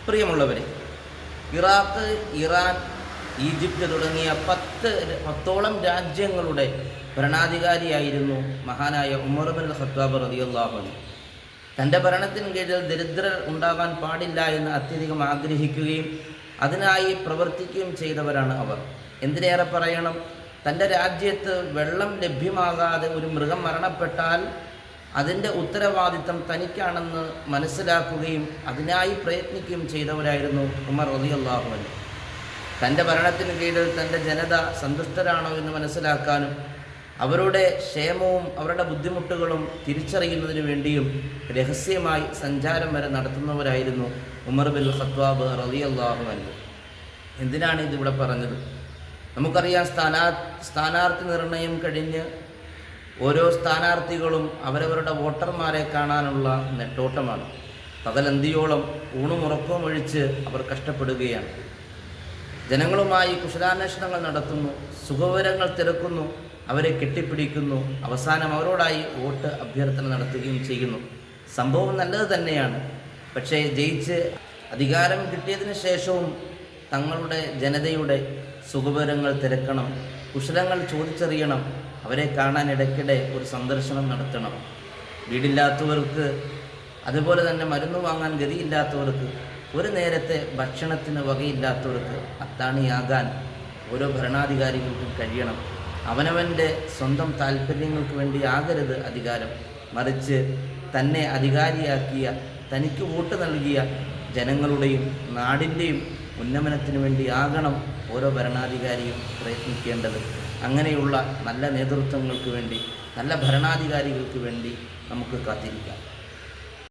പ്രിയമുള്ളവരെ, Iraq, Iran, Egypt തുടങ്ങിയ പത്തോളം രാജ്യങ്ങളുടെ ഭരണാധികാരിയായിരുന്നു മഹാനായ ഉമർ ഇബ്നുൽ ഖത്താബ് റളിയല്ലാഹു അൻഹു. തൻ്റെ ഭരണത്തിന് കീഴിൽ ദരിദ്രർ ഉണ്ടാകാൻ പാടില്ല എന്ന് അത്യധികം ആഗ്രഹിക്കുകയും അതിനായി പ്രവർത്തിക്കുകയും ചെയ്തവരാണ് അവർ. എന്തിനേറെ പറയണം, തൻ്റെ രാജ്യത്ത് വെള്ളം ലഭ്യമാകാതെ ഒരു മൃഗം മരണപ്പെട്ടാൽ അതിൻ്റെ ഉത്തരവാദിത്തം തനിക്കാണെന്ന് മനസ്സിലാക്കുകയും അതിനായി പ്രയത്നിക്കുകയും ചെയ്തവരായിരുന്നു ഉമർ റളിയല്ലാഹു അൻഹു. തൻ്റെ ഭരണത്തിന് കീഴിൽ തൻ്റെ ജനത സന്തുഷ്ടരാണോ എന്ന് മനസ്സിലാക്കാനും അവരുടെ ക്ഷേമവും അവരുടെ ബുദ്ധിമുട്ടുകളും തിരിച്ചറിയുന്നതിന് വേണ്ടിയും രഹസ്യമായി സഞ്ചാരം വരെ നടത്തുന്നവരായിരുന്നു ഉമർ ഇബ്നുൽ ഖത്താബ് റളിയല്ലാഹു അൻഹു. എന്തിനാണ് ഇതിവിടെ പറഞ്ഞത്? നമുക്കറിയാം, സ്ഥാനാർത്ഥി നിർണയം കഴിഞ്ഞ് ഓരോ സ്ഥാനാർത്ഥികളും അവരവരുടെ വോട്ടർമാരെ കാണാനുള്ള നെട്ടോട്ടമാണ്. പകലന്തിയോളം ഊണുമുറക്കവും ഒഴിച്ച് അവർ കഷ്ടപ്പെടുകയാണ്. ജനങ്ങളുമായി കുശലാന്വേഷണങ്ങൾ നടത്തുന്നു, സുഖവിവരങ്ങൾ തിരക്കുന്നു, അവരെ കെട്ടിപ്പിടിക്കുന്നു, അവസാനം അവരോടായി വോട്ട് അഭ്യർത്ഥന നടത്തുകയും ചെയ്യുന്നു. സംഭവം നല്ലത് തന്നെയാണ്. പക്ഷേ ജയിച്ച് അധികാരം കിട്ടിയതിന് ശേഷവും തങ്ങളുടെ ജനതയുടെ സുഖവിവരങ്ങൾ തിരക്കണം, കുശലങ്ങൾ ചോദിച്ചറിയണം, അവരെ കാണാൻ ഇടയ്ക്കിടെ ഒരു സന്ദർശനം നടത്തണം. വീടില്ലാത്തവർക്ക്, അതുപോലെ തന്നെ മരുന്ന് വാങ്ങാൻ ഗതിയില്ലാത്തവർക്ക്, ഒരു നേരത്തെ ഭക്ഷണത്തിന് വകയില്ലാത്തവർക്ക് അത്താണിയാകാൻ ഓരോ ഭരണാധികാരികൾക്കും കഴിയണം. അവനവൻ്റെ സ്വന്തം താല്പര്യങ്ങൾക്ക് വേണ്ടി ആകരുത് അധികാരം, മറിച്ച് തന്നെ അധികാരിയാക്കിയ, തനിക്ക് വോട്ട് നൽകിയ ജനങ്ങളുടെയും നാടിൻ്റെയും ഉന്നമനത്തിന് വേണ്ടി ആകണം ഓരോ ഭരണാധികാരിയും പ്രയത്നിക്കേണ്ടത്. അങ്ങനെയുള്ള നല്ല നേതൃത്വങ്ങൾക്ക് വേണ്ടി, നല്ല ഭരണാധികാരികൾക്ക് വേണ്ടി നമുക്ക് കാത്തിരിക്കാം.